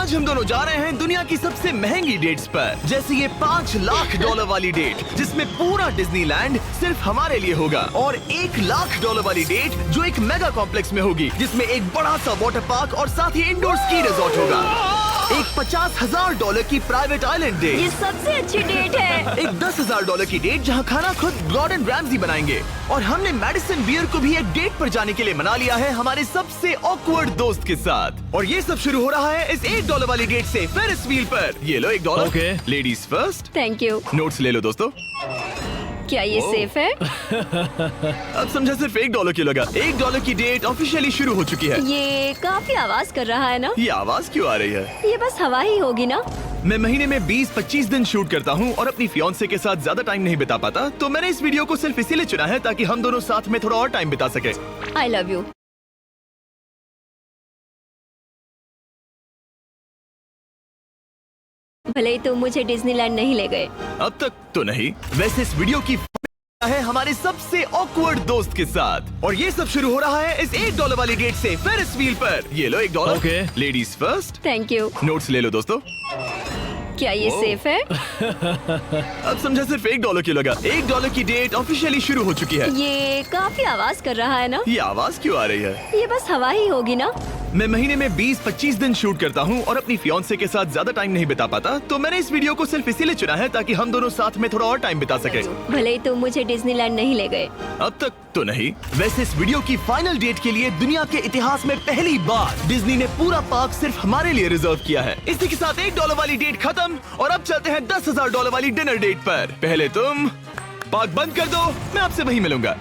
आज हम दोनों जा रहे हैं दुनिया की सबसे महंगी डेट्स पर, जैसे ये $5 लाख वाली डेट जिसमें पूरा डिज्नीलैंड सिर्फ हमारे लिए होगा, और $1 लाख वाली डेट जो एक मेगा कॉम्प्लेक्स में होगी, जिसमें एक बड़ा सा वाटर पार्क और साथ ही इंडोर स्की रिजॉर्ट होगा। एक $50,000 की प्राइवेट आइलैंड डेट, ये सबसे अच्छी डेट है। एक $10,000 की डेट जहां खाना खुद गॉर्डन रैमजी बनाएंगे, और हमने मैडिसन बियर को भी एक डेट पर जाने के लिए मना लिया है हमारे सबसे ऑकवर्ड दोस्त के साथ। और ये सब शुरू हो रहा है इस $1 वाली डेट से फेरिस व्हील पर। ये लो $1। Okay. Ladies first. Thank you. Notes ले लो दोस्तों। क्या ये सेफ है? अब समझा सिर्फ $1 की लगा। $1 की डेट ऑफिशियली शुरू हो चुकी है। ये काफी आवाज कर रहा है ना? ये आवाज क्यों आ रही है? ये बस हवा ही होगी ना? मैं महीने में 20-25 दिन शूट करता हूँ और अपनी फियांसे के साथ ज्यादा टाइम नहीं बिता पाता, तो मैंने इस वीडियो को सिर्फ इसीलिए चुना है ताकि हम दोनों साथ में थोड़ा और टाइम बिता सके। I love you. भले ही तुम मुझे डिज्नीलैंड नहीं ले गए। अब तक तो नहीं। वैसे इस वीडियो की है हमारे सबसे ऑकवर्ड दोस्त के साथ, और ये सब शुरू हो रहा है इस $1 वाली डेट से फेरिस व्हील पर। ये लो $1। Okay. Ladies first. Thank you. Notes ले लो दोस्तों। क्या ये सेफ है? अब समझा सिर्फ $1 की लगा। $1 की डेट ऑफिशियली शुरू हो चुकी है। ये काफी आवाज कर रहा है ना? ये आवाज क्यों आ रही है? ये बस हवा ही होगी ना? मैं महीने में 20-25 दिन शूट करता हूँ और अपनी फियांसे के साथ ज्यादा टाइम नहीं बिता पाता, तो मैंने इस वीडियो को सिर्फ इसीलिए चुना है ताकि हम दोनों साथ में थोड़ा और टाइम बिता सके। भले ही तुम मुझे डिज्नीलैंड नहीं ले गए। अब तक तो नहीं। वैसे इस वीडियो की फाइनल डेट के लिए दुनिया के इतिहास में पहली बार डिज्नी ने पूरा पार्क सिर्फ हमारे लिए रिजर्व किया है। इसी के साथ $1 वाली डेट खत्म, और अब चलते हैं $10,000 वाली डिनर डेट पर। पहले तुम पार्क बंद कर दो, मैं आपसे वहीं मिलूंगा।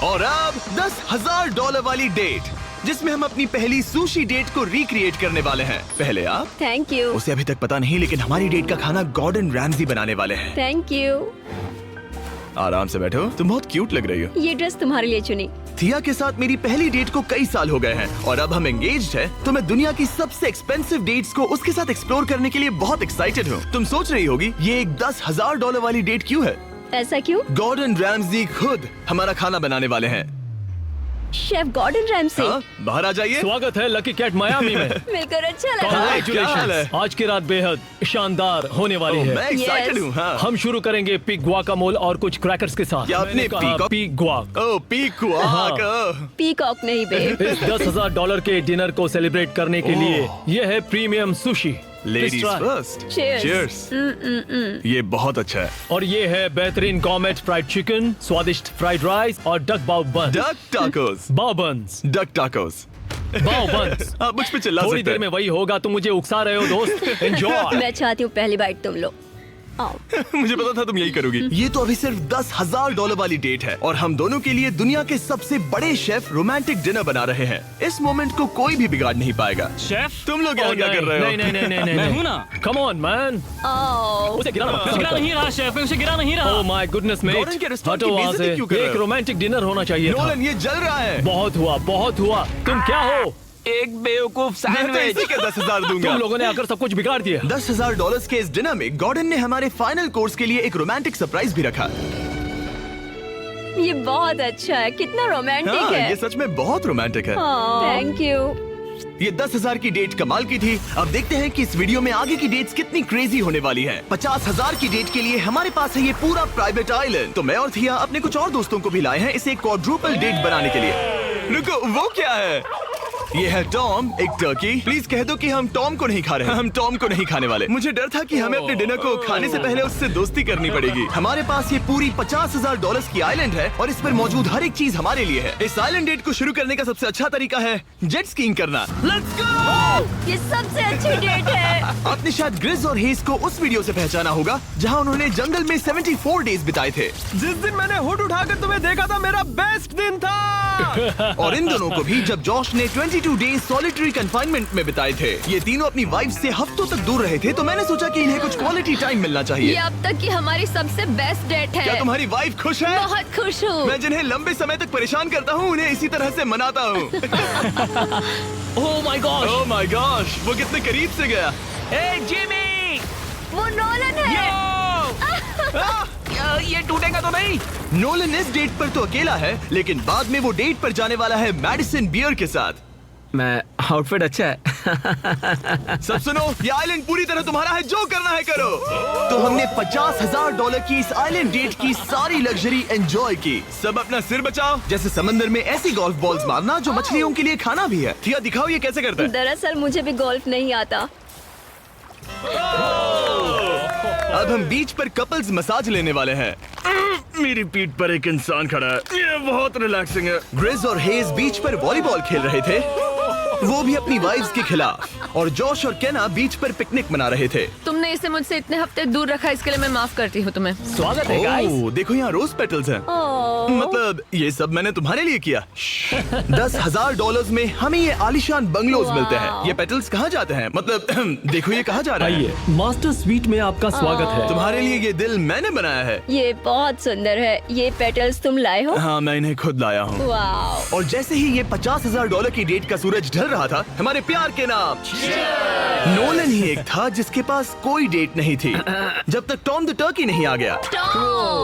और अब $10,000 वाली डेट, जिसमें हम अपनी पहली सुशी डेट को रिक्रिएट करने वाले हैं। पहले आप। Thank you. उसे अभी तक पता नहीं, लेकिन हमारी डेट का खाना गॉर्डन रैमजी बनाने वाले हैं। Thank you. आराम से बैठो, तुम बहुत क्यूट लग रही हो। ये ड्रेस तुम्हारे लिए चुनी। थिया के साथ मेरी पहली डेट को कई साल हो गए हैं, और अब हम एंगेज्ड हैं, तो मैं दुनिया की सबसे एक्सपेंसिव डेट्स को उसके साथ एक्सप्लोर करने के लिए बहुत एक्साइटेड हूँ। तुम सोच रही होगी ये एक $10,000 वाली डेट क्यों है? ऐसा क्यों? गॉर्डन रैमजी खुद हमारा खाना बनाने वाले हैं। Chef Gordon Ramsay. हाँ, बाहर आ जाइए। स्वागत है लकी कैट मायामी में। मिलकर अच्छा लगा। क्या हाल Congratulations! है? आज की रात बेहद शानदार होने वाली मैं है। Excited Yes. हूँ। हाँ। हम शुरू करेंगे पिग गुआकामोल और कुछ क्रैकर्स के साथ। क्या आपने मैंने कहा peacock- पिग गुआक। ओह पीक। पीकॉक नहीं बेब। इस $10,000 के डिनर को सेलिब्रेट करने के लिए ये है premium sushi. Ladies first. Cheers. Cheers. ये बहुत अच्छा है। और ये है बेहतरीन गॉर्मेट फ्राइड चिकन, स्वादिष्ट फ्राइड राइस और डक बाव बन। Duck tacos. बाव बन्स। Duck tacos. बाव बन्स। आप मुझ पे चिल्ला थोड़ी सकते देर में हैं। वही होगा, तुम मुझे उकसा रहे हो दोस्त। एंजॉय। मैं चाहती हूँ पहली बाइट तुम लो। आओ। मुझे पता था तुम यही करोगी। ये तो अभी सिर्फ $10,000 वाली डेट है, और हम दोनों के लिए दुनिया के सबसे बड़े शेफ रोमांटिक डिनर बना रहे हैं। इस मोमेंट को कोई भी बिगाड़ नहीं पाएगा। शेफ तुम लोग यहाँ क्या कर रहे हो? नहीं मैं हूँ ना। Come on man. आओ। उसे गिरा मत। गिरा नहीं रहा शेफ, मैं उसे गिरा नहीं रहा। Oh my goodness mate. Gordon के रेस्टोरेंट हटो की वहाँ बेइज्जती से। क्यों कर रहे एक हो? रोमांटिक डिनर होना चाहिए था। नोलन, ये जल रहा है। बहुत हुआ। तुम क्या हो? एक बेवकूफ मैं तो सैंडविच। इसी के 10,000 दूंगा। तुम लोगों ने आकर सब कुछ बिगाड़ दिया। $10,000 के इस डिनर में गॉर्डन ने हमारे फाइनल कोर्स के लिए एक रोमांटिक सरप्राइज भी रखा। ये बहुत अच्छा है। कितना रोमांटिक हाँ, है। ये सच में बहुत रोमांटिक है। Thank you. ये 10,000 की डेट कमाल की थी। अब देखते हैं कि इस वीडियो में आगे की डेट्स कितनी क्रेजी होने वाली हैं। 50,000 की डेट के लिए हमारे पास है ये पूरा प्राइवेट आइलैंड। तो मैं और थिया अपने कुछ और दोस्तों को भी लाए हैं इसे एक क्वाड्रुपल डेट बनाने के लिए। रुको, वो क्या है? ये है टॉम, एक टर्की। प्लीज कह दो कि हम टॉम को नहीं खा रहे हैं। हम टॉम को नहीं खाने वाले। मुझे डर था कि हमें अपने डिनर को खाने से पहले उससे दोस्ती करनी पड़ेगी। हमारे पास ये पूरी $50,000 की आइलैंड है, और इस पर मौजूद हर एक चीज हमारे लिए है। इस आइलैंड डेट को शुरू करने का सबसे अच्छा तरीका है जेट स्कीइंग करना। Let's go! ये सबसे अच्छी डेट है। आपने शायद ग्रिज और हेज को उस वीडियो से पहचाना होगा जहां उन्होंने जंगल में 74 डेज बिताए थे। जिस दिन मैंने हुड उठाकर तुम्हें देखा था, मेरा बेस्ट दिन था। और इन दोनों को भी जब जॉश ने 22 डेज सॉलिटरी कंफाइनमेंट में बिताए थे। ये तीनों अपनी वाइफ से हफ्तों तक दूर रहे थे, तो मैंने सोचा कि इन्हें कुछ क्वालिटी टाइम मिलना ये चाहिए। अब तक की हमारी सबसे बेस्ट डेट है। क्या तुम्हारी वाइफ खुश है? बहुत खुश हूँ। मैं जिन्हें लंबे समय तक परेशान करता हूँ उन्हें इसी तरह से मनाता हूँ। Oh my God. Oh my gosh, वो कितने करीब से गया। ए जिमी, वो नोलन है। ये टूटेगा तो नहीं? नोलन इस डेट पर तो अकेला है, लेकिन बाद में वो डेट पर जाने वाला है मैडिसन बियर के साथ। मैं आउटफिट अच्छा है। सब सुनो, ये आइलैंड पूरी तरह तुम्हारा है, जो करना है करो। तो हमने $50,000 की इस आइलैंड डेट की सारी लग्जरी एंजॉय की। सब अपना सिर बचाओ, जैसे समंदर में ऐसी गोल्फ बॉल्स मारना जो मछलियों के लिए खाना भी है। थिया दिखाओ ये कैसे करता है। दरअसल मुझे भी गोल्फ नहीं आता। अब हम बीच पर कपल्स मसाज लेने वाले हैं। मेरी पीठ पर एक इंसान खड़ा है, ये बहुत रिलैक्सिंग है। ग्रिज और हेज बीच पर वॉलीबॉल खेल रहे थे, वो भी अपनी वाइफ्स के खिलाफ। और जॉश और केना बीच पर पिकनिक मना रहे थे। तुमने इसे मुझसे इतने हफ्ते दूर रखा, इसके लिए मैं माफ करती हूँ तुम्हें। स्वागत है गाइस। ओह, देखो यहाँ रोज पेटल्स हैं। ओह, मतलब ये सब मैंने तुम्हारे लिए किया। $10,000 में हमें ये आलीशान बंगलोज मिलते हैं। ये पेटल्स कहाँ जाते हैं? मतलब देखो ये कहाँ जा रहा है। आइए, मास्टर स्वीट में आपका स्वागत है। तुम्हारे लिए ये दिल मैंने बनाया है। ये बहुत सुंदर है। ये पेटल्स तुम लाए हो? हाँ, मैं इन्हें खुद लाया हूँ। वाह। और जैसे ही ये $50,000 की डेट का सूरज ढल रहा था, हमारे प्यार के नाम नोलन ही एक था जिसके पास कोई डेट नहीं थी, जब तक टॉम द टर्की नहीं आ गया।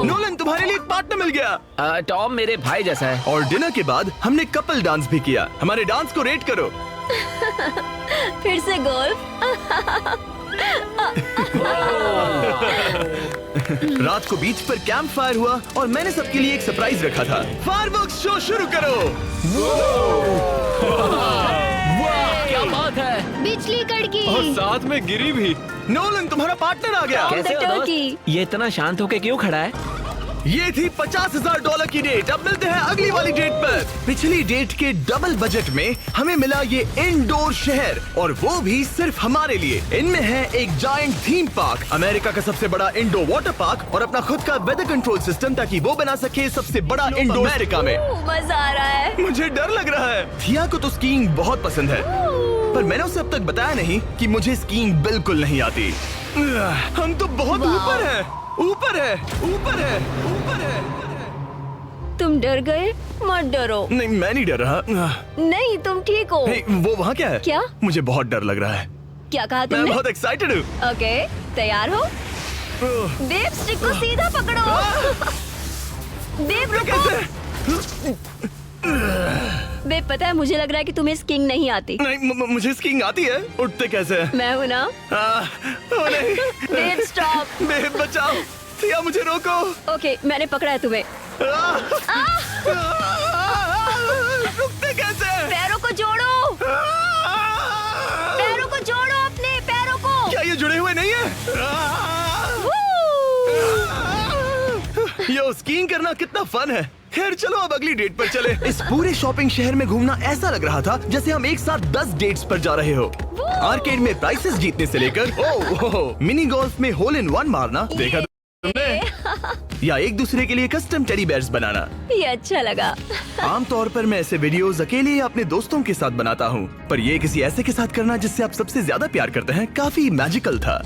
नोलन, तुम्हारे लिए एक पार्टनर मिल गया। टॉम मेरे भाई जैसा है। और डिनर के बाद हमने कपल डांस भी किया। हमारे डांस को रेट करो। फिर से गोल्फ। रात को बीच पर कैंप फायर हुआ और मैंने सबके लिए एक सरप्राइज रखा था। फायरवर्क्स शो शुरू करो। क्या बात है। बिजली कड़की। और साथ में गिरी भी। नोलन, तुम्हारा पार्टनर आ गया। Tom the कैसे हो दोस्त? turkey। ये इतना शांत होके क्यों खड़ा है? ये थी $50,000 की डेट। अब मिलते हैं अगली वाली डेट पर। पिछली डेट के डबल बजट में हमें मिला ये इंडोर शहर, और वो भी सिर्फ हमारे लिए। इनमें है एक जायंट थीम पार्क, अमेरिका का सबसे बड़ा इंडोर वाटर पार्क, और अपना खुद का वेदर कंट्रोल सिस्टम, ताकि वो बना सके सबसे बड़ा इंडोर अमेरिका में। मजा आ रहा है। मुझे डर लग रहा है। थिया को तो स्कीइंग बहुत पसंद है, पर मैंने उसे अब तक बताया नहीं कि मुझे स्कीइंग बिल्कुल नहीं आती। हम तो बहुत ऊपर है, ऊपर है, ऊपर है, ऊपर है। तुम डर गए? मत डरो। नहीं, मैं नहीं डर रहा। नहीं, तुम ठीक हो। हे, वो वहाँ क्या है? क्या? मुझे बहुत डर लग रहा है। क्या कहा मैं तुमने? बहुत एक्साइटेड हूँ। ओके, तैयार हो? देव, स्टिक को सीधा पकड़ो। देव, रुको। कैसे? बेब, पता है मुझे लग रहा है कि तुम्हें स्कीइंग नहीं आती। नहीं, मुझे स्कीइंग आती है। उठते कैसे हैं? मैं हूँ ना। ओ नहीं। देव, स्टॉप। बेब, बचाओ। थिया, मुझे रोको। ओके, मैंने पकड़ा है तुम्हें। रुकते कैसे? पैरों को जोड़ो। पैरों को जोड़ो, अपने पैरों को। क्या ये जुड़े हुए नहीं है? यो, स्कीइंग करना कितना फन है। खैर चलो अब अगली डेट पर चले। इस पूरे शॉपिंग शहर में घूमना ऐसा लग रहा था जैसे हम एक साथ 10 डेट्स पर जा रहे हो। आर्केड में प्राइसेस जीतने से लेकर मिनी गोल्फ में होल इन वन मारना, देखा तुमने? या एक दूसरे के लिए कस्टम टेडी बेयर्स बनाना। ये अच्छा लगा। आमतौर पर मैं ऐसे वीडियोस अकेले या अपने दोस्तों के साथ बनाता हूँ, पर ये किसी ऐसे के साथ करना जिससे आप सबसे ज्यादा प्यार करते हैं, काफी मैजिकल था।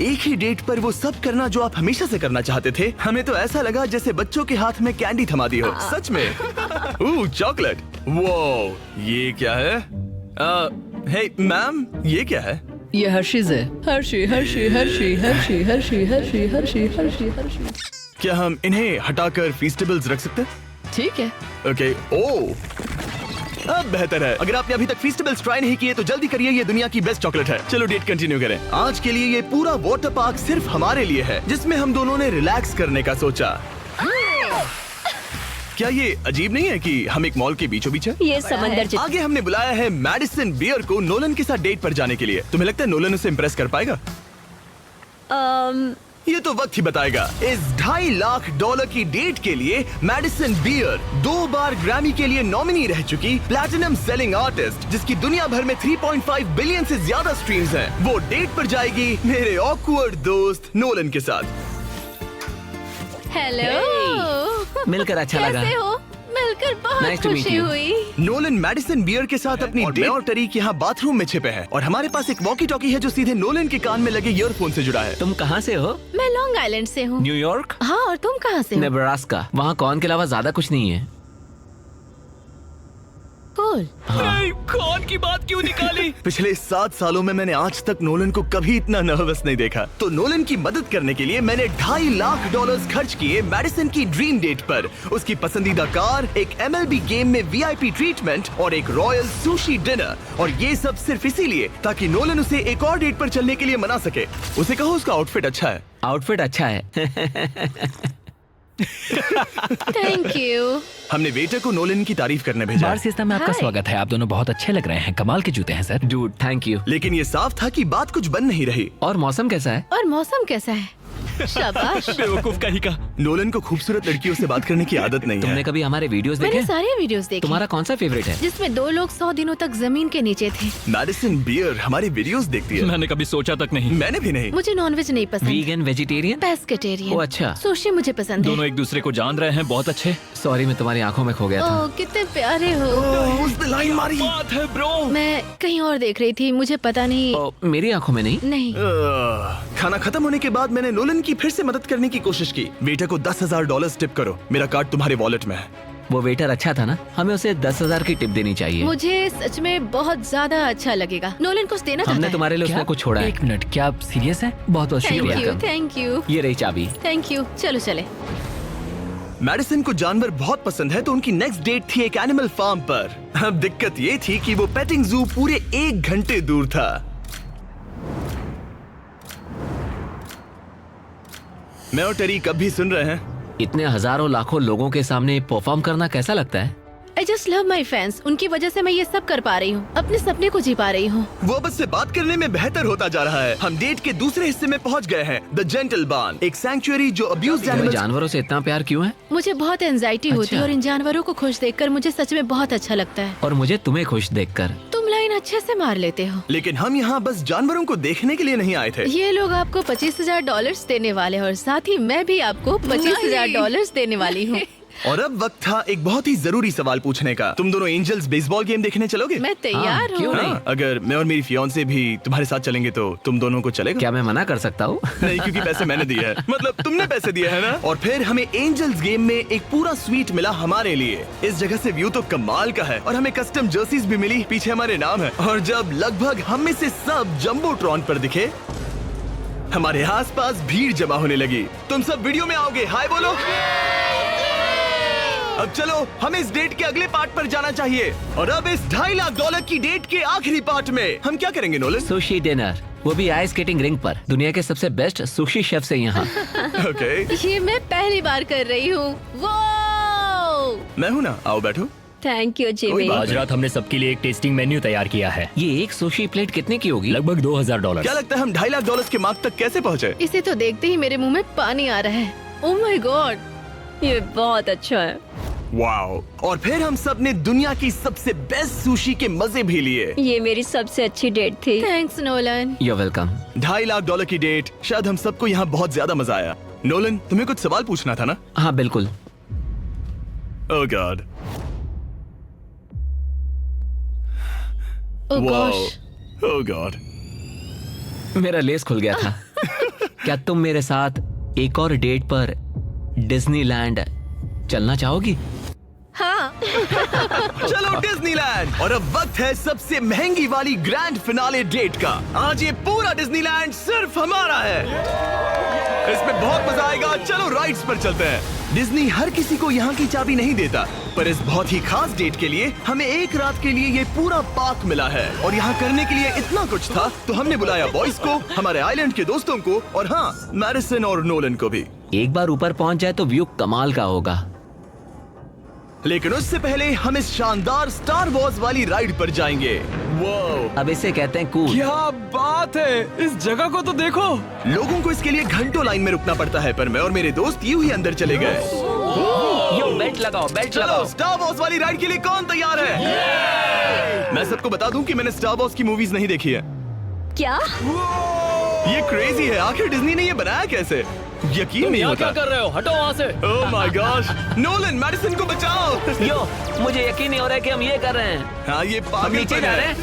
एक ही डेट पर वो सब करना जो आप हमेशा से करना चाहते थे। हमें तो ऐसा लगा जैसे बच्चों के हाथ में कैंडी थमा दी हो। सच में। चॉकलेट। वो ये क्या है? हे मैम, ये क्या है? ये हर्शीज है। Hershey Hershey Hershey Hershey Hershey Hershey Hershey Hershey Hershey. क्या हम इन्हें हटाकर फीस्टेबल्स रख सकते हैं? ठीक है। ओके। ओ, अब बेहतर है। अगर आपने अभी तक फीस्टेबल्स ट्राई नहीं किए तो जल्दी करिए, ये दुनिया की बेस्ट चॉकलेट है। चलो डेट कंटिन्यू करें। आज के लिए ये पूरा वाटर पार्क सिर्फ हमारे लिए है, जिसमें हम दोनों ने रिलैक्स करने का सोचा। क्या ये अजीब नहीं है कि हम एक मॉल के बीचों बीच है? ये समंदर जितना। आगे हमने बुलाया है मैडिसन बियर को नोलन के साथ डेट पर जाने के लिए। तुम्हें लगता है नोलन उसे इम्प्रेस कर पाएगा? ये तो वक्त ही बताएगा। इस $2.5 लाख की डेट के लिए मैडिसन बियर 2 बार ग्रैमी के लिए नॉमिनी रह चुकी प्लैटिनम सेलिंग आर्टिस्ट, जिसकी दुनिया भर में 3.5 बिलियन से ज्यादा स्ट्रीम्स हैं, वो डेट पर जाएगी मेरे ऑकवर्ड दोस्त नोलन के साथ। हेलो। मिलकर अच्छा लगा। कैसे हो? मिलकर बहुत Nice to meet खुशी you. हुई। नोलन मैडिसन बियर के साथ अपनी डेट और टरीक यहाँ बाथरूम में छिपे हैं, और हमारे पास एक वॉकी टॉकी है जो सीधे नोलन के कान में लगे ईयरफोन से जुड़ा है। तुम कहाँ से हो? मैं लॉन्ग आइलैंड से हूँ। न्यूयॉर्क? हाँ, और तुम कहाँ से हो? नेब्रास्का। वहाँ कॉर्न के अलावा ज्यादा कुछ नहीं है। कूल। नहीं, कौन की बात क्यों निकाली? पिछले 7 सालों में मैंने आज तक नोलन को कभी इतना नर्वस नहीं देखा। तो नोलन की मदद करने के लिए मैंने $2.5 लाख खर्च किए मैडिसन की ड्रीम डेट पर। उसकी पसंदीदा कार, एक MLB गेम में VIP ट्रीटमेंट और एक रॉयल सुशी डिनर। और ये सब सिर्फ इसीलिए ताकि नोलन उसे एक और डेट पर चलने के लिए मना सके। उसे कहो उसका आउटफिट अच्छा है। आउटफिट अच्छा है। Thank you. हमने वेटर को नोलन की तारीफ करने भेजा। बार सिस्टम में आपका हाय। स्वागत है। आप दोनों बहुत अच्छे लग रहे हैं। कमाल के जूते हैं सर। Dude thank you. लेकिन ये साफ था कि बात कुछ बन नहीं रही। और मौसम कैसा है? और मौसम कैसा है? शाबाश। बेवकूफ कहीं का। नोलन को खूबसूरत लड़कियों से बात करने की आदत नहीं तुमने है। कभी हमारे वीडियोस मैंने देखे? सारे वीडियोस देखे तुम्हारा कौन सा फेवरेट है? जिसमें 2 लोग 100 दिनों तक जमीन के नीचे थे। मैडिसन बियर हमारे वीडियोस देखती है। मैंने कभी सोचा तक नहीं। मैंने भी नहीं। मुझे नॉनवेज नहीं पसंद। Vegan, vegetarian? पेस्केटेरियन। ओह, अच्छा। सुशी मुझे पसंद है। दोनों एक दूसरे को जान रहे हैं, बहुत अच्छे। सॉरी, मैं तुम्हारी आंखों में खो गया था। ओह कितने प्यारे हो। ओह, उसने लाइन मारी। बात है ब्रो। मैं कहीं और देख रही थी, मुझे पता नहीं। ओ, मेरी आंखों में नहीं। नहीं। खाना खत्म होने के बाद मैंने नोलन की फिर से मदद करने की कोशिश की। वेटर को $10,000 टिप करो। मेरा कार्ड तुम्हारे वॉलेट में है। वो वेटर अच्छा था ना? हमें उसे 10,000 की टिप देनी चाहिए। मुझे सच में बहुत ज्यादा अच्छा लगेगा। नोलन कुछ देना चाहता हमने है। तुम्हारे लिए उसने कुछ छोड़ा है। एक मिनट, क्या आप सीरियस हैं? बहुत बहुत थैंक शुक्रिया। यू, थैंक यू, ये रही चाबी। Thank you. चलो चले। मैडिसन को जानवर बहुत पसंद है तो उनकी नेक्स्ट डेट थी एक एनिमल फार्म पर। अब दिक्कत ये थी कि वो पेटिंग जू पूरे 1 घंटे दूर था। मैं और टेरी कब भी सुन रहे हैं। इतने हजारों लाखों लोगों के सामने परफॉर्म करना कैसा लगता है? I just love my fans. उनकी वजह से मैं ये सब कर पा रही हूँ। अपने सपने को जी पा रही हूँ। वो अब से बात करने में बेहतर होता जा रहा है। हम डेट के दूसरे हिस्से में पहुंच गए हैं। द जेंटल बार्न, एक सैंक्चुअरी जो अब्यूज्ड तुम्हें एनिमल्स। जानवरों से इतना प्यार क्यों है? मुझे बहुत एंजाइटी होती है अच्छा। और इन जानवरों को खुश देखकर मुझे सच में बहुत अच्छा लगता है। और मुझे तुम्हें खुश देखकर। तुम लाइन अच्छे से मार लेते हो। लेकिन हम यहाँ बस जानवरों को देखने के लिए नहीं आए थे। ये लोग आपको $25,000 देने वाले हैं और साथ ही मैं भी आपको $25,000 देने वाली हूँ। और अब वक्त था एक बहुत ही जरूरी सवाल पूछने का। तुम दोनों एंजल्स बेसबॉल गेम देखने चलोगे? मैं तैयार क्यों हूँ। नहीं? हाँ, अगर मैं और मेरी फियांसे भी तुम्हारे साथ चलेंगे तो तुम दोनों को चलेगा? क्या मैं मना कर सकता हूँ? नहीं, क्योंकि पैसे मैंने दिए हैं। मतलब तुमने पैसे दिए हैं ना। और फिर हमें एंजल्स गेम में एक पूरा स्वीट मिला हमारे लिए। इस जगह से व्यू तो कमाल का है और हमें कस्टम जर्सीज भी मिली, पीछे हमारे नाम है। और जब लगभग हम में से सब जंबोट्रॉन पर दिखे, हमारे आसपास भीड़ जमा होने लगी। तुम सब वीडियो में आओगे? हाय बोलो। अब चलो हमें इस डेट के अगले पार्ट पर जाना चाहिए। और अब इस $2.5 लाख की डेट के आखिरी पार्ट में हम क्या करेंगे नोलन? सुशी डिनर, वो भी आइस स्केटिंग रिंग पर। दुनिया के सबसे बेस्ट सुशी शेफ से यहाँ। ओके, ये मैं पहली बार कर रही हूँ। वो मैं हूँ ना, आओ बैठो। थैंक यू कोई जिमी। बात आज रात हमने सबके लिए एक टेस्टिंग मेन्यू तैयार किया है। ये एक सुशी प्लेट कितने की होगी? लगभग $2,000। क्या लगता है हम $2.5 लाख के मार्क तक कैसे पहुँचे? इसे तो देखते ही मेरे मुंह में पानी आ रहा है। ओह माय गॉड, ये बहुत अच्छा है। वाओ! और फिर हम सब ने दुनिया की सबसे बेस्ट सुशी के मजे भी लिए। ये मेरी सबसे अच्छी डेट थी। Thanks Nolan. You're welcome। $2.5 lakh की डेट, शायद हम सबको यहाँ बहुत ज्यादा मजा आया। नोलन, तुम्हें कुछ सवाल पूछना था ना? हाँ बिल्कुल। ओह गॉड, ओह वाओ, गॉश। ओह गॉड। मेरा लेस खुल गया था। क्या तुम मेरे साथ एक और डेट पर डिज्नीलैंड चलना चाहोगी? हाँ। चलो डिज्नीलैंड। और अब वक्त है सबसे महंगी वाली ग्रैंड फिनाले डेट का। आज ये पूरा डिज्नीलैंड सिर्फ हमारा है। इसमें बहुत मजा आएगा। चलो राइड्स पर चलते हैं। डिज्नी हर किसी को यहाँ की चाबी नहीं देता, पर इस बहुत ही खास डेट के लिए हमें एक रात के लिए ये पूरा पार्क मिला है। और यहाँ करने के लिए इतना कुछ था तो हमने बुलाया बॉयज को, हमारे आइलैंड के दोस्तों को और हाँ, मैडिसन और नोलन को भी। एक बार ऊपर पहुंच जाए तो व्यू कमाल का होगा। लेकिन उससे पहले हम इस शानदार स्टार वॉर्स वाली राइड पर जाएंगे। वो अब इसे कहते हैं कूल। क्या बात है, इस जगह को तो देखो। लोगों को इसके लिए घंटों लाइन में रुकना पड़ता है, पर मैं और मेरे दोस्त यूं ही अंदर चले गए। यो बेल्ट लगाओ, बेल्ट चलो लगाओ। स्टार वॉर्स वाली राइड के लिए कौन तैयार है? मैं सबको बता दूं कि मैंने स्टार वॉर्स की मूवीज नहीं देखी है। क्या? ये क्रेजी है। आखिर डिज्नी ने ये बनाया कैसे? यकीन नहीं यहाँ होता। क्या कर रहे हो? हटो वहाँ से। Oh my gosh, Nolan, Madison को बचाओ। यो, मुझे यकीन नहीं हो रहा है कि हम ये कर रहे हैं। हाँ, ये हम पागल नीचे जा रहे हैं।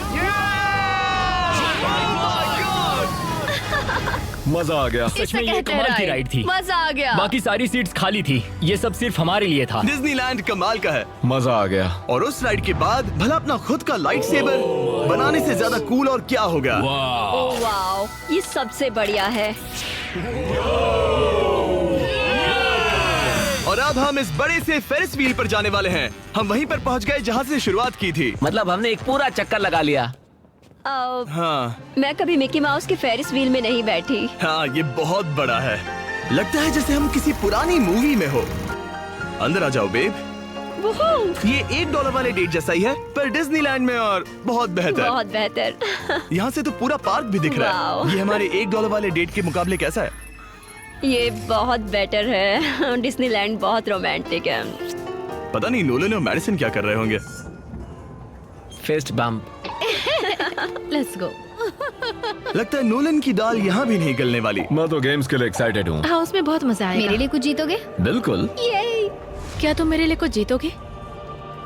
मजा आ गया। सच में ये कमाल की राइड थी। मजा आ गया। बाकी सारी सीट्स खाली थी, ये सब सिर्फ हमारे लिए था। डिज्नीलैंड कमाल का है। मजा आ गया। और उस राइड के बाद भला अपना खुद का लाइट सेबर बनाने से ज्यादा कूल और क्या होगा। ओह वाओ, ये सबसे बढ़िया है। और अब हम इस बड़े से फेरिस व्हील पर जाने वाले हैं। हम वहीं पर पहुंच गए जहां से शुरुआत की थी। मतलब हमने एक पूरा चक्कर लगा लिया। हाँ मैं कभी मिकी माउस के फेरिस व्हील में नहीं बैठी। हाँ, ये बहुत बड़ा है। लगता है जैसे हम किसी पुरानी मूवी में हो। अंदर आ जाओ बेब। ये $1 वाले डेट जैसा ही है, पर डिज्नीलैंड में और बहुत बेहतर। बहुत बेहतर। यहाँ से तो पूरा पार्क भी दिख रहा है। वाओ। ये हमारे $1 वाले डेट के मुकाबले कैसा है? ये बहुत बेटर है। डिज्नीलैंड बहुत रोमांटिक है। पता नहीं नोलन और मैडिसन क्या कर रहे होंगे। Fist bump. Let's go. लगता है नोलन की दाल यहाँ भी नहीं गलने वाली। मैं तो गेम्स के लिए एक्साइटेड हूँ। हाँ, उसमें बहुत मजा आएगा। मेरे लिए कुछ जीतोगे? बिल्कुल। क्या तुम मेरे लिए कुछ जीतोगे?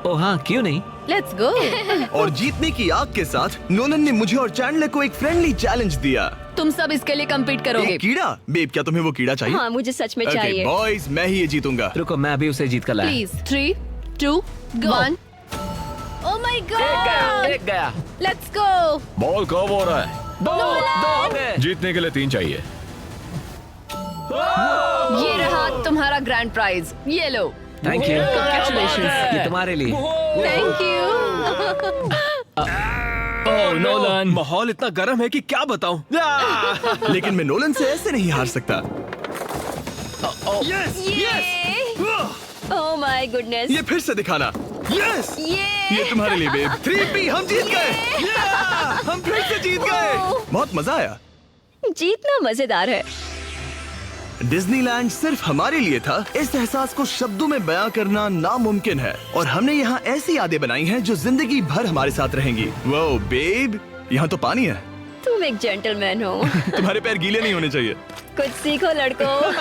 ओ हाँ, क्यों नहीं। Let's go. और जीतने की आग के साथ नोलन ने मुझे और चैंडलर को एक फ्रेंडली चैलेंज दिया। तुम सब इसके लिए कम्पीट करोगे। एक कीड़ा? बेब, क्या तुम्हें वो कीड़ा चाहिए? हाँ, मुझे सच में Okay, चाहिए। बॉयज, मैं ही ये जीतूंगा। रुको, मैं अभी उसे जीत कर लाया। प्लीज 3, 2, 1। Oh my God. एक गया। Let's go. बॉल कब हो रहा है? दो हो गए। जीतने के लिए 3 चाहिए। ये रहा तुम्हारा ग्रैंड प्राइज। ये लो। Thank you. Congratulations. ये तुम्हारे लिए। Thank you. ओह नोलन, माहौल इतना गर्म है कि क्या बताऊं। लेकिन मैं नोलन से ऐसे नहीं हार सकता। ओह माय गुडनेस। ये फिर से दिखाना। यस, ये तुम्हारे लिए बेब। 3P, हम जीत गए। हम फिर से जीत गए। बहुत मजा आया। जीतना मजेदार है। डिज्नीलैंड सिर्फ हमारे लिए था। इस एहसास को शब्दों में बयां करना नामुमकिन है। और हमने यहाँ ऐसी यादें बनाई हैं जो जिंदगी भर हमारे साथ रहेंगी। वो बेब, यहाँ तो पानी है। तुम एक जेंटलमैन हो। तुम्हारे पैर गीले नहीं होने चाहिए। कुछ सीखो लड़कों।